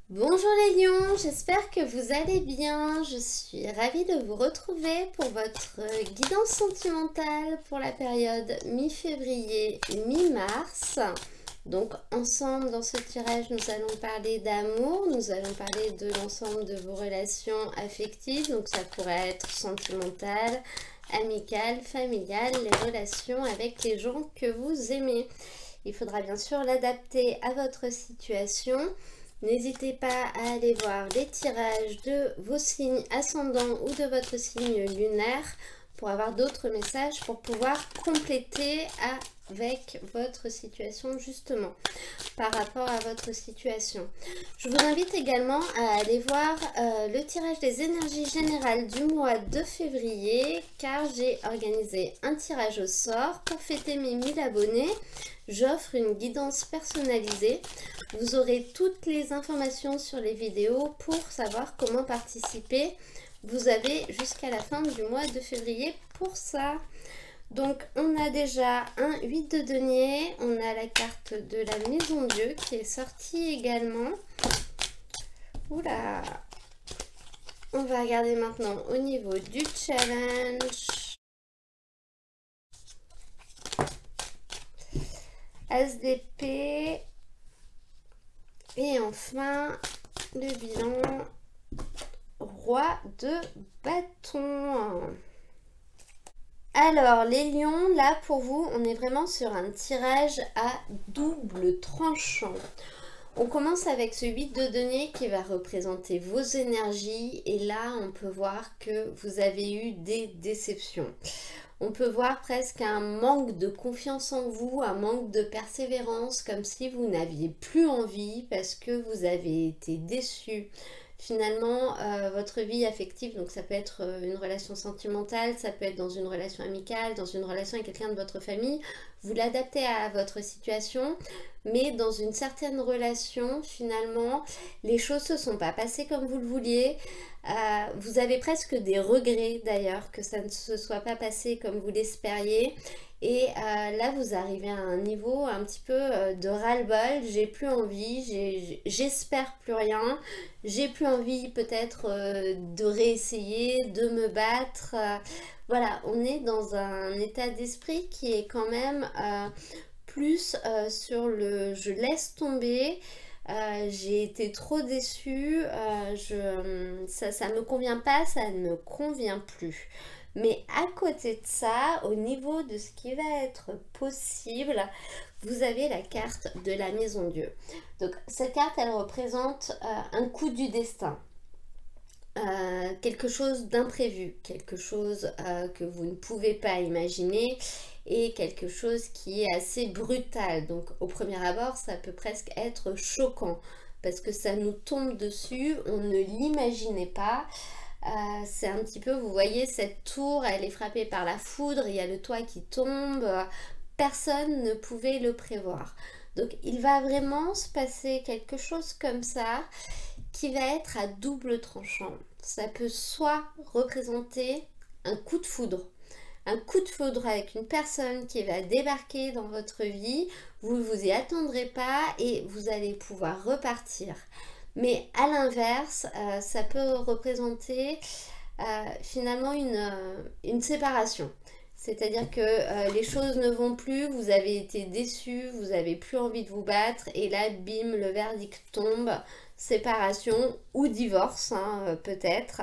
Bonjour les lions, j'espère que vous allez bien. Je suis ravie de vous retrouver pour votre guidance sentimentale pour la période mi-février, mi-mars. Donc ensemble dans ce tirage, nous allons parler d'amour, nous allons parler de l'ensemble de vos relations affectives. Donc ça pourrait être sentimental, amical, familial, les relations avec les gens que vous aimez. Il faudra bien sûr l'adapter à votre situation. N'hésitez pas à aller voir les tirages de vos signes ascendants ou de votre signe lunaire pour avoir d'autres messages pour pouvoir compléter avec votre situation justement par rapport à votre situation. Je vous invite également à aller voir le tirage des énergies générales du mois de février car j'ai organisé un tirage au sort pour fêter mes 1000 abonnés. J'offre une guidance personnalisée. Vous aurez toutes les informations sur les vidéos pour savoir comment participer. Vous avez jusqu'à la fin du mois de février pour ça. Donc on a déjà un 8 de denier, on a la carte de la Maison Dieu qui est sortie également. Oula! On va regarder maintenant au niveau du challenge. As d'épée. Et enfin, le bilan. Roi de bâton. Alors, les lions, là, pour vous, on est vraiment sur un tirage à double tranchant. On commence avec ce 8 de denier qui va représenter vos énergies. Et là, on peut voir que vous avez eu des déceptions. On peut voir presque un manque de confiance en vous, un manque de persévérance, comme si vous n'aviez plus envie parce que vous avez été déçu. Finalement, votre vie affective, donc ça peut être une relation sentimentale, ça peut être dans une relation amicale, dans une relation avec quelqu'un de votre famille, vous l'adaptez à votre situation, mais dans une certaine relation, finalement, les choses ne se sont pas passées comme vous le vouliez. Vous avez presque des regrets d'ailleurs que ça ne se soit pas passé comme vous l'espériez. Et là, vous arrivez à un niveau un petit peu de ras-le-bol. J'ai plus envie, j'espère plus rien. J'ai plus envie peut-être de réessayer, de me battre. Voilà, on est dans un état d'esprit qui est quand même plus sur le je laisse tomber. J'ai été trop déçue, ça me convient pas, ça ne me convient plus. Mais à côté de ça, au niveau de ce qui va être possible, vous avez la carte de la Maison Dieu. Donc cette carte, elle représente un coup du destin. Quelque chose d'imprévu, quelque chose que vous ne pouvez pas imaginer et quelque chose qui est assez brutal. Donc au premier abord, ça peut presque être choquant parce que ça nous tombe dessus, on ne l'imaginait pas. C'est un petit peu, vous voyez, cette tour, elle est frappée par la foudre, il y a le toit qui tombe, personne ne pouvait le prévoir. Donc il va vraiment se passer quelque chose comme ça qui va être à double tranchant. Ça peut soit représenter un coup de foudre. Un coup de foudre avec une personne qui va débarquer dans votre vie, vous ne vous y attendrez pas et vous allez pouvoir repartir. Mais à l'inverse, ça peut représenter finalement une séparation. C'est-à-dire que les choses ne vont plus, vous avez été déçu, vous n'avez plus envie de vous battre, et là, bim, le verdict tombe, séparation ou divorce, hein, peut-être.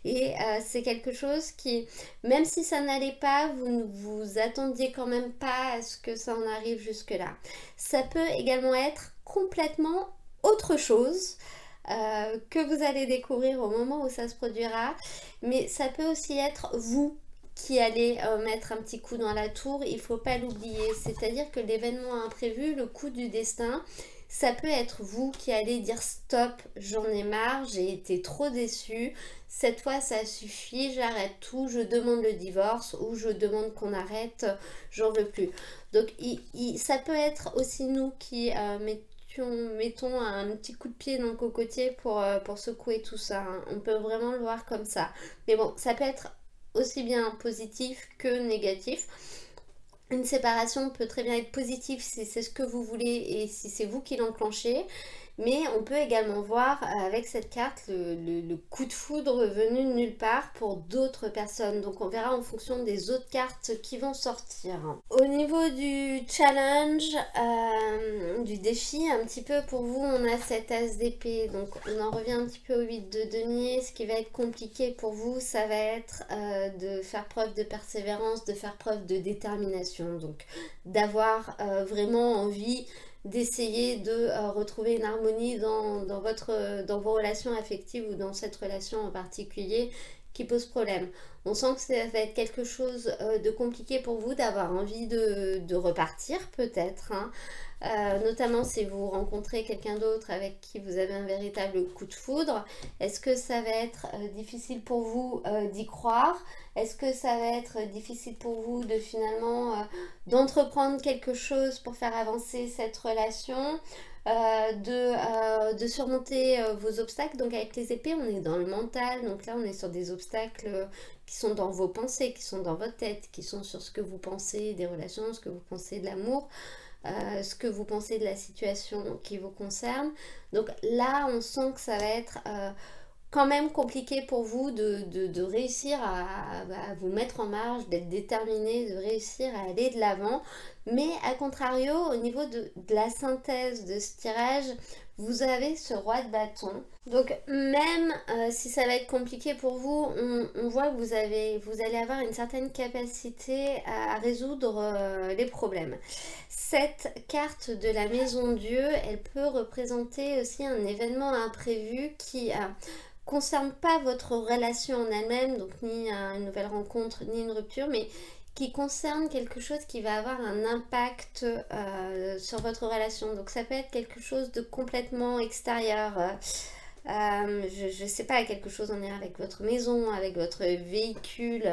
Et c'est quelque chose qui, même si ça n'allait pas, vous ne vous attendiez quand même pas à ce que ça en arrive jusque-là. Ça peut également être complètement autre chose. Que vous allez découvrir au moment où ça se produira, mais ça peut aussi être vous qui allez mettre un petit coup dans la tour, il ne faut pas l'oublier, c'est-à-dire que l'événement imprévu, le coup du destin, ça peut être vous qui allez dire stop, j'en ai marre, j'ai été trop déçue, cette fois ça suffit, j'arrête tout, je demande le divorce ou je demande qu'on arrête, j'en veux plus. Donc ça peut être aussi nous qui mettons un petit coup de pied dans le cocotier pour secouer tout ça, hein. On peut vraiment le voir comme ça. Mais bon, ça peut être aussi bien positif que négatif. Une séparation peut très bien être positive si c'est ce que vous voulez et si c'est vous qui l'enclenchez. Mais on peut également voir avec cette carte le coup de foudre venu de nulle part pour d'autres personnes. Donc on verra en fonction des autres cartes qui vont sortir. Au niveau du challenge, du défi, un petit peu pour vous, on a cet as d'épée. Donc on en revient un petit peu au 8 de denier. Ce qui va être compliqué pour vous, ça va être de faire preuve de persévérance, de faire preuve de détermination. Donc d'avoir vraiment envie d'essayer de retrouver une harmonie dans vos relations affectives ou dans cette relation en particulier qui pose problème. On sent que ça va être quelque chose de compliqué pour vous, d'avoir envie de repartir peut-être, hein. Notamment si vous rencontrez quelqu'un d'autre avec qui vous avez un véritable coup de foudre. Est-ce que ça va être difficile pour vous d'y croire? Est-ce que ça va être difficile pour vous de finalement d'entreprendre quelque chose pour faire avancer cette relation, de surmonter vos obstacles? Donc avec les épées, on est dans le mental, donc là on est sur des obstacles qui sont dans vos pensées, qui sont dans votre tête, qui sont sur ce que vous pensez des relations, ce que vous pensez de l'amour, ce que vous pensez de la situation qui vous concerne. Donc là, on sent que ça va être quand même compliqué pour vous de réussir à vous mettre en marche, d'être déterminé, de réussir à aller de l'avant. Mais à contrario, au niveau de la synthèse de ce tirage, vous avez ce roi de bâton. Donc même si ça va être compliqué pour vous, on voit que vous allez avoir une certaine capacité à résoudre les problèmes. Cette carte de la maison Dieu, elle peut représenter aussi un événement imprévu qui concerne pas votre relation en elle-même, donc ni une nouvelle rencontre, ni une rupture, mais qui concerne quelque chose qui va avoir un impact sur votre relation. Donc ça peut être quelque chose de complètement extérieur. Je ne sais pas, quelque chose en lien avec votre maison, avec votre véhicule,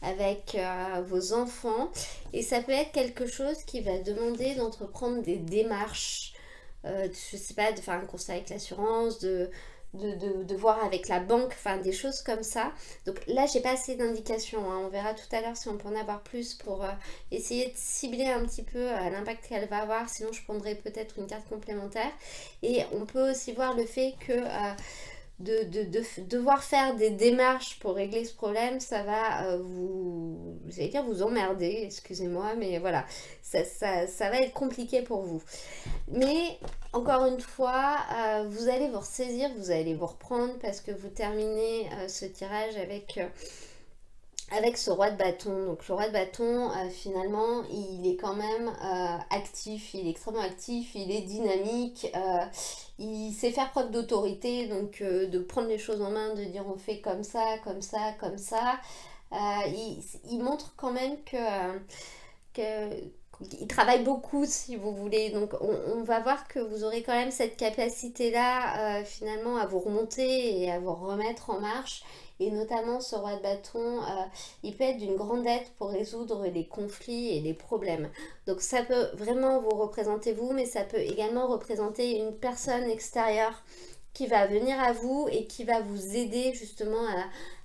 avec vos enfants. Et ça peut être quelque chose qui va demander d'entreprendre des démarches. Je ne sais pas, de faire un constat avec l'assurance, de voir avec la banque, enfin des choses comme ça. Donc là, j'ai pas assez d'indications, hein. On verra tout à l'heure si on peut en avoir plus pour essayer de cibler un petit peu l'impact qu'elle va avoir. Sinon, je prendrai peut-être une carte complémentaire. Et on peut aussi voir le fait que de devoir faire des démarches pour régler ce problème, ça va j'allais dire vous emmerder, excusez-moi, mais voilà, ça va être compliqué pour vous. Mais encore une fois, vous allez vous ressaisir, vous allez vous reprendre parce que vous terminez ce tirage avec ce roi de bâton. Donc le roi de bâton, finalement, il est quand même actif, il est extrêmement actif, il est dynamique, il sait faire preuve d'autorité, donc de prendre les choses en main, de dire on fait comme ça, comme ça, comme ça. Il montre quand même il travaille beaucoup, si vous voulez. Donc on va voir que vous aurez quand même cette capacité-là finalement à vous remonter et à vous remettre en marche. Et notamment ce roi de bâton, il peut être d'une grande aide pour résoudre les conflits et les problèmes. Donc ça peut vraiment vous représenter vous, mais ça peut également représenter une personne extérieure qui va venir à vous et qui va vous aider justement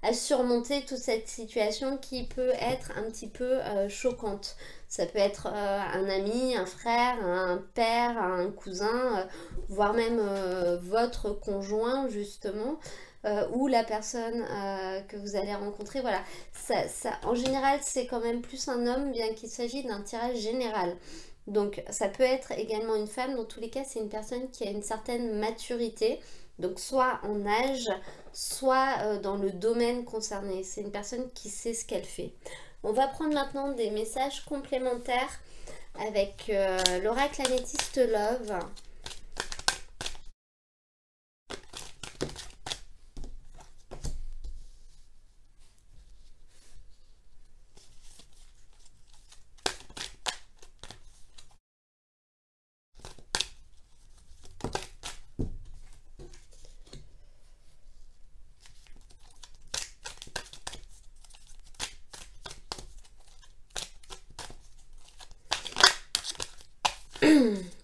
à surmonter toute cette situation qui peut être un petit peu choquante. Ça peut être un ami, un frère, un père, un cousin, voire même votre conjoint justement. Ou la personne que vous allez rencontrer. Voilà, en général, c'est quand même plus un homme, bien qu'il s'agisse d'un tirage général. Donc, ça peut être également une femme. Dans tous les cas, c'est une personne qui a une certaine maturité. Donc, soit en âge, soit dans le domaine concerné. C'est une personne qui sait ce qu'elle fait. On va prendre maintenant des messages complémentaires avec l'oracle améthyste Love.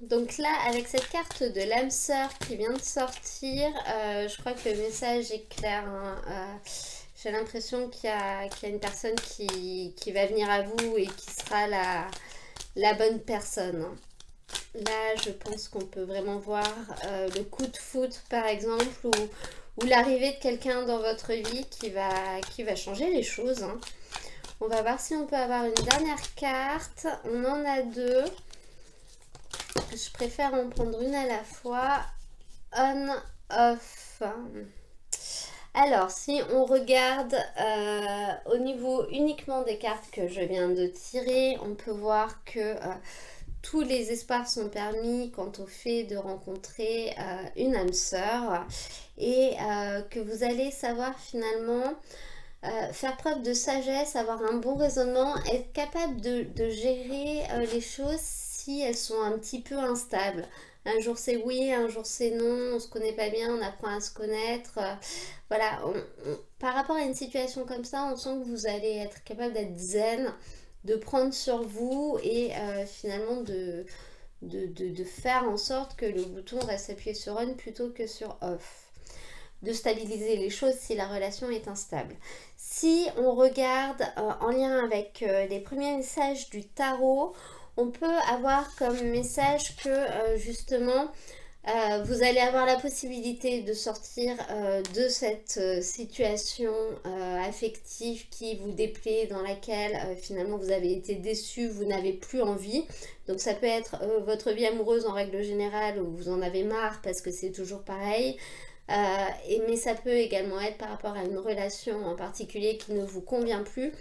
Donc là, avec cette carte de l'âme sœur qui vient de sortir, je crois que le message est clair, hein. J'ai l'impression qu'il y a une personne qui va venir à vous et qui sera la bonne personne, hein. Là, je pense qu'on peut vraiment voir le coup de foudre, par exemple, ou l'arrivée de quelqu'un dans votre vie qui va changer les choses, hein. On va voir si on peut avoir une dernière carte. On en a deux. Je préfère en prendre une à la fois. On, off. Alors, si on regarde au niveau uniquement des cartes que je viens de tirer, on peut voir que tous les espoirs sont permis quant au fait de rencontrer une âme sœur et que vous allez savoir finalement faire preuve de sagesse, avoir un bon raisonnement, être capable de gérer les choses si elles sont un petit peu instables. Un jour c'est oui, un jour c'est non, on se connaît pas bien, on apprend à se connaître. Voilà, par rapport à une situation comme ça, on sent que vous allez être capable d'être zen, de prendre sur vous et finalement de faire en sorte que le bouton reste appuyé sur on plutôt que sur off. De stabiliser les choses si la relation est instable. Si on regarde en lien avec les premiers messages du tarot, on peut avoir comme message que justement vous allez avoir la possibilité de sortir de cette situation affective qui vous déplaît, dans laquelle finalement vous avez été déçu, vous n'avez plus envie. Donc ça peut être votre vie amoureuse en règle générale où vous en avez marre parce que c'est toujours pareil. Mais ça peut également être par rapport à une relation en particulier qui ne vous convient plus.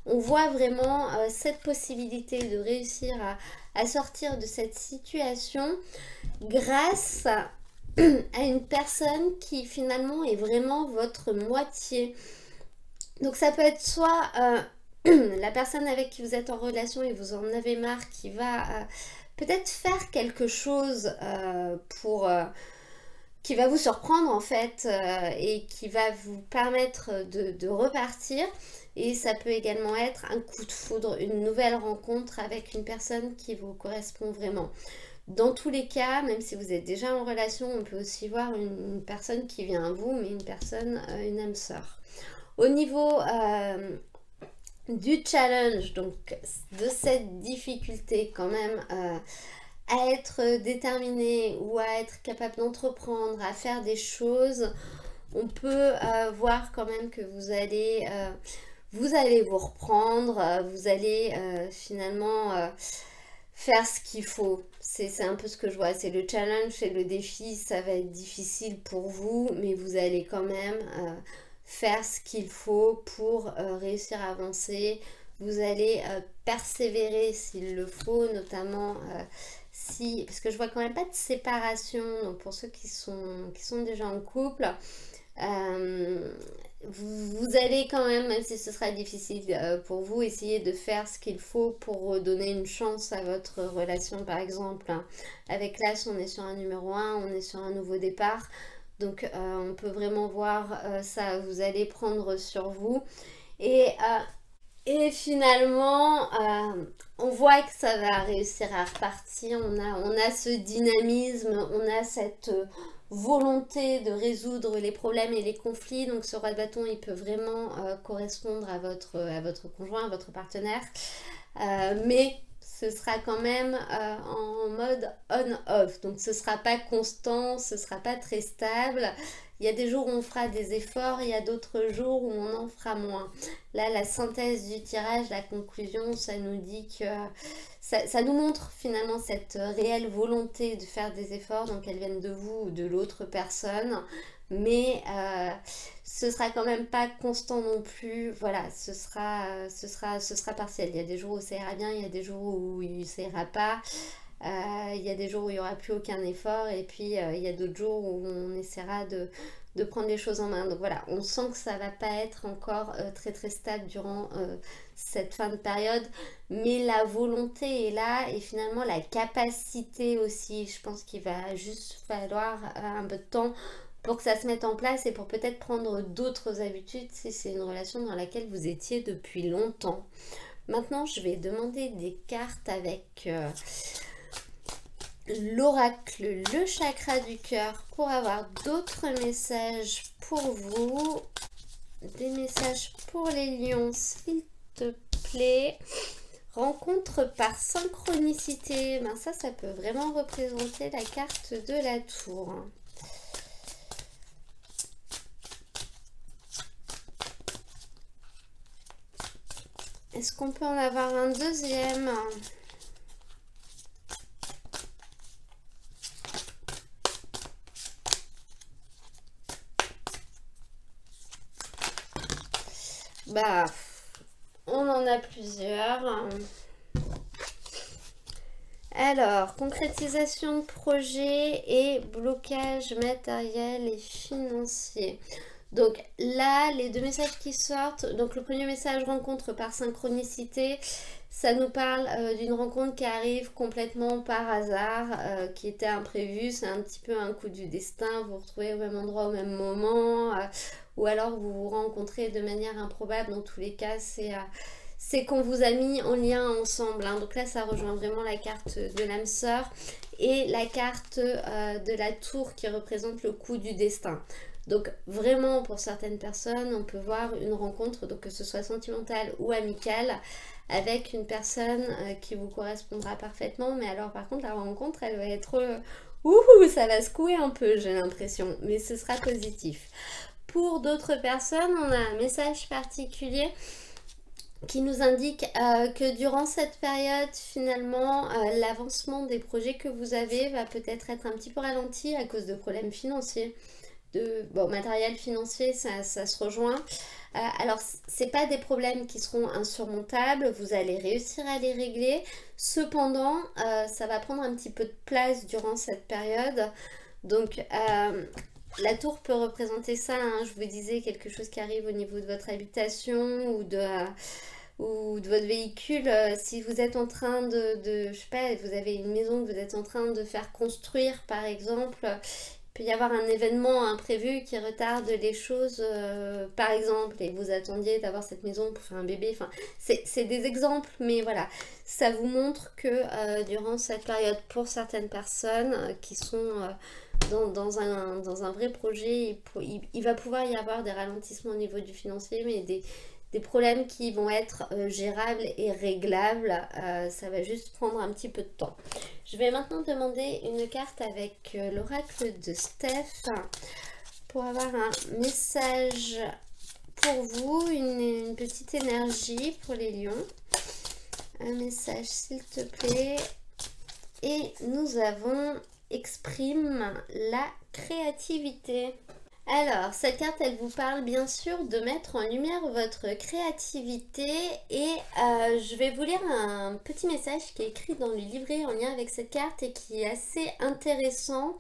On voit vraiment cette possibilité de réussir à sortir de cette situation grâce à une personne qui finalement est vraiment votre moitié. Donc ça peut être soit la personne avec qui vous êtes en relation et vous en avez marre qui va peut-être faire quelque chose qui va vous surprendre en fait et qui va vous permettre de repartir. Et ça peut également être un coup de foudre, une nouvelle rencontre avec une personne qui vous correspond vraiment. Dans tous les cas, même si vous êtes déjà en relation, on peut aussi voir une personne qui vient à vous, mais une personne, une âme sœur. Au niveau du challenge, donc de cette difficulté quand même à être déterminé ou à être capable d'entreprendre, à faire des choses, on peut voir quand même que vous allez vous reprendre, vous allez finalement faire ce qu'il faut. C'est un peu ce que je vois, c'est le challenge, c'est le défi, ça va être difficile pour vous, mais vous allez quand même faire ce qu'il faut pour réussir à avancer. Vous allez persévérer s'il le faut, notamment si, parce que je vois quand même pas de séparation, donc pour ceux qui sont déjà en couple, vous allez quand même si ce sera difficile pour vous, essayer de faire ce qu'il faut pour donner une chance à votre relation, par exemple. Avec l'As, on est sur un numéro 1, on est sur un nouveau départ. Donc on peut vraiment voir ça, vous allez prendre sur vous. Et finalement, on voit que ça va réussir à repartir. On a ce dynamisme, on a cette volonté de résoudre les problèmes et les conflits. Donc ce roi de bâton, il peut vraiment correspondre à votre conjoint, à votre partenaire. Mais ce sera quand même en mode on-off. Donc ce sera pas constant, ce sera pas très stable. Il y a des jours où on fera des efforts, il y a d'autres jours où on en fera moins. Là, la synthèse du tirage, la conclusion, ça nous dit que ça nous montre finalement cette réelle volonté de faire des efforts, donc qu'elles viennent de vous ou de l'autre personne. Mais ce sera quand même pas constant non plus. Voilà, ce sera partiel. Il y a des jours où ça ira bien, il y a des jours où ça ira pas. Il y a des jours où il n'y aura plus aucun effort et puis il y a d'autres jours où on essaiera de prendre les choses en main. Donc voilà, on sent que ça va pas être encore très très stable durant cette fin de période, mais la volonté est là et finalement la capacité aussi. Je pense qu'il va juste falloir un peu de temps pour que ça se mette en place et pour peut-être prendre d'autres habitudes si c'est une relation dans laquelle vous étiez depuis longtemps. Maintenant, je vais demander des cartes avec l'oracle, le chakra du cœur, pour avoir d'autres messages pour vous. Des messages pour les lions, s'il te plaît. rencontre par synchronicité. Ben ça peut vraiment représenter la carte de la tour. Est-ce qu'on peut en avoir un deuxième? Bah, on en a plusieurs. Alors, concrétisation de projet et blocage matériel et financier. Donc là, les deux messages qui sortent, donc le premier message, rencontre par synchronicité, ça nous parle d'une rencontre qui arrive complètement par hasard, qui était imprévue, c'est un petit peu un coup du destin, vous vous retrouvez au même endroit au même moment, ou alors vous vous rencontrez de manière improbable. Dans tous les cas, c'est qu'on vous a mis en lien ensemble, hein. Donc là, ça rejoint vraiment la carte de l'âme sœur et la carte de la tour qui représente le coup du destin. Donc vraiment, pour certaines personnes, on peut voir une rencontre, donc que ce soit sentimentale ou amicale, avec une personne qui vous correspondra parfaitement. Mais alors par contre, la rencontre, elle va être... ouh, ça va secouer un peu, j'ai l'impression. Mais ce sera positif. Pour d'autres personnes, on a un message particulier qui nous indique que durant cette période, finalement, l'avancement des projets que vous avez va peut-être être un petit peu ralenti à cause de problèmes financiers. Matériel financier, ça se rejoint. Alors, c'est pas des problèmes qui seront insurmontables, vous allez réussir à les régler. Cependant, ça va prendre un petit peu de place durant cette période. Donc, la tour peut représenter ça, hein. Je vous disais, quelque chose qui arrive au niveau de votre habitation ou de votre véhicule. Si vous êtes en train je sais pas, vous avez une maison que vous êtes en train de faire construire, par exemple, il peut y avoir un événement imprévu qui retarde les choses, par exemple, et vous attendiez d'avoir cette maison pour faire un bébé. Enfin, c'est des exemples, mais voilà, ça vous montre que durant cette période, pour certaines personnes qui sont dans un vrai projet, il va pouvoir y avoir des ralentissements au niveau du financier, mais des problèmes qui vont être gérables et réglables. Ça va juste prendre un petit peu de temps. Je vais maintenant demander une carte avec l'oracle de Steph pour avoir un message pour vous, une petite énergie pour les lions. Un message s'il te plaît. Et nous avons exprime la créativité. Alors, cette carte, elle vous parle bien sûr de mettre en lumière votre créativité et je vais vous lire un petit message qui est écrit dans le livret en lien avec cette carte et qui est assez intéressant,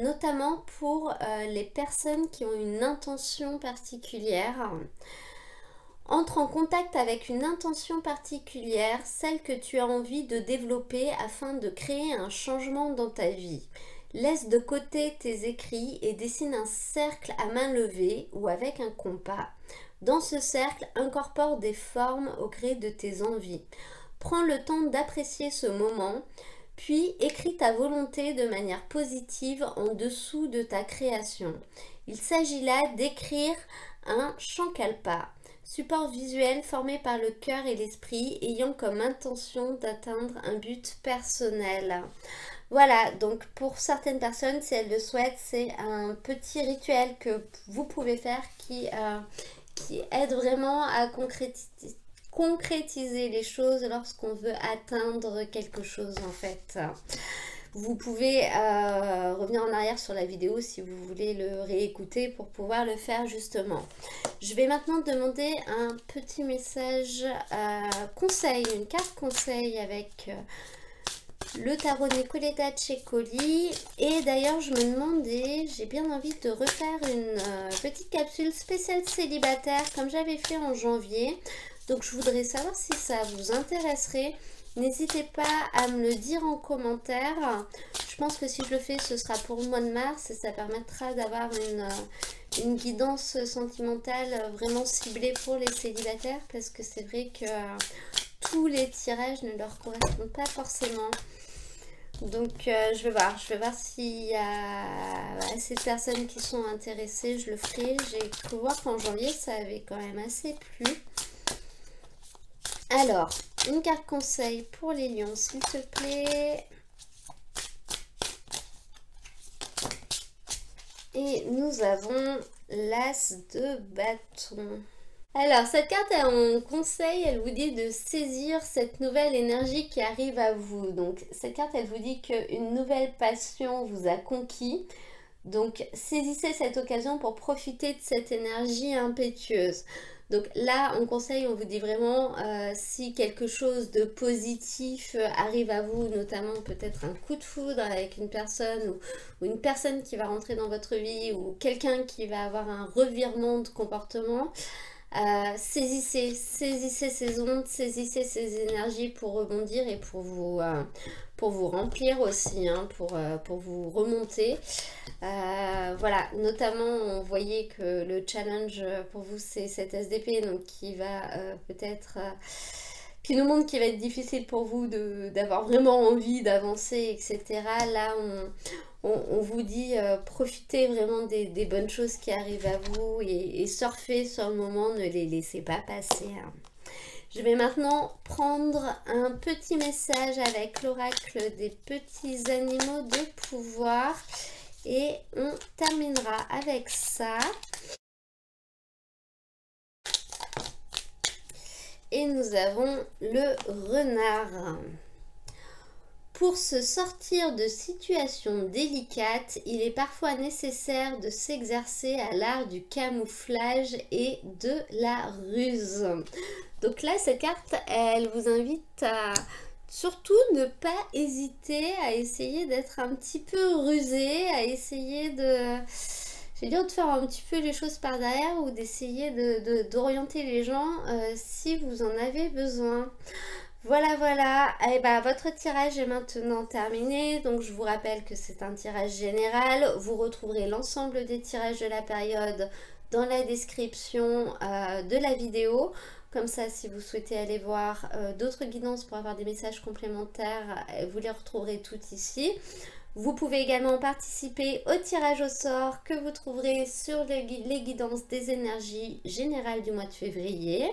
notamment pour les personnes qui ont une intention particulière. Entre en contact avec une intention particulière, celle que tu as envie de développer afin de créer un changement dans ta vie. Laisse de côté tes écrits et dessine un cercle à main levée ou avec un compas. Dans ce cercle, incorpore des formes au gré de tes envies. Prends le temps d'apprécier ce moment, puis écris ta volonté de manière positive en dessous de ta création. Il s'agit là d'écrire un Sankalpa, support visuel formé par le cœur et l'esprit ayant comme intention d'atteindre un but personnel. Voilà, donc pour certaines personnes, si elles le souhaitent, c'est un petit rituel que vous pouvez faire qui aide vraiment à concrétiser les choses lorsqu'on veut atteindre quelque chose en fait. Vous pouvez revenir en arrière sur la vidéo si vous voulez le réécouter pour pouvoir le faire justement. Je vais maintenant demander un petit message conseil, une carte conseil avec le tarot Nicoletta Ceccoli. Et d'ailleurs, je me demandais, j'ai bien envie de refaire une petite capsule spéciale célibataire comme j'avais fait en janvier. Donc, je voudrais savoir si ça vous intéresserait. N'hésitez pas à me le dire en commentaire. Je pense que si je le fais, ce sera pour le mois de mars et ça permettra d'avoir une guidance sentimentale vraiment ciblée pour les célibataires parce que c'est vrai que tous les tirages ne leur correspondent pas forcément. Donc je vais voir s'il y a assez de personnes qui sont intéressées, je le ferai. J'ai cru voir qu'en janvier ça avait quand même assez plu. Alors, une carte conseil pour les lions, s'il te plaît. Et nous avons l'as de bâton. Alors, cette carte en conseil, elle vous dit de saisir cette nouvelle énergie qui arrive à vous. Donc, cette carte, elle vous dit qu'une nouvelle passion vous a conquis. Donc, saisissez cette occasion pour profiter de cette énergie impétueuse. Donc là, en conseil, on vous dit vraiment si quelque chose de positif arrive à vous, notamment peut-être un coup de foudre avec une personne ou une personne qui va rentrer dans votre vie ou quelqu'un qui va avoir un revirement de comportement, saisissez ces ondes, saisissez ces énergies pour rebondir et pour vous remplir aussi, hein, pour vous remonter. Voilà, notamment on voyait que le challenge pour vous c'est cette SDP, donc qui va peut-être qui nous montre qu'il va être difficile pour vous d'avoir vraiment envie d'avancer, etc. Là on vous dit profitez vraiment des bonnes choses qui arrivent à vous et surfez sur le moment, ne les laissez pas passer, hein. Je vais maintenant prendre un petit message avec l'oracle des petits animaux de pouvoir et on terminera avec ça. Et nous avons le renard. Pour se sortir de situations délicates, il est parfois nécessaire de s'exercer à l'art du camouflage et de la ruse. Donc là, cette carte, elle vous invite à surtout ne pas hésiter à essayer d'être un petit peu rusé, à essayer de faire un petit peu les choses par derrière ou d'essayer d'orienter les gens si vous en avez besoin. Voilà, et bah, votre tirage est maintenant terminé, donc je vous rappelle que c'est un tirage général. Vous retrouverez l'ensemble des tirages de la période dans la description de la vidéo. Comme ça, si vous souhaitez aller voir d'autres guidances pour avoir des messages complémentaires, vous les retrouverez toutes ici. Vous pouvez également participer au tirage au sort que vous trouverez sur les guidances des énergies générales du mois de février.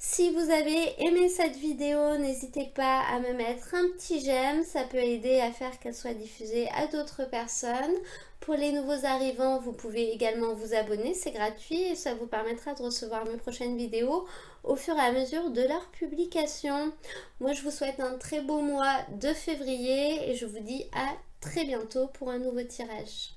Si vous avez aimé cette vidéo, n'hésitez pas à me mettre un petit j'aime, ça peut aider à faire qu'elle soit diffusée à d'autres personnes. Pour les nouveaux arrivants, vous pouvez également vous abonner, c'est gratuit et ça vous permettra de recevoir mes prochaines vidéos au fur et à mesure de leur publication. Moi, je vous souhaite un très beau mois de février et je vous dis à très bientôt pour un nouveau tirage.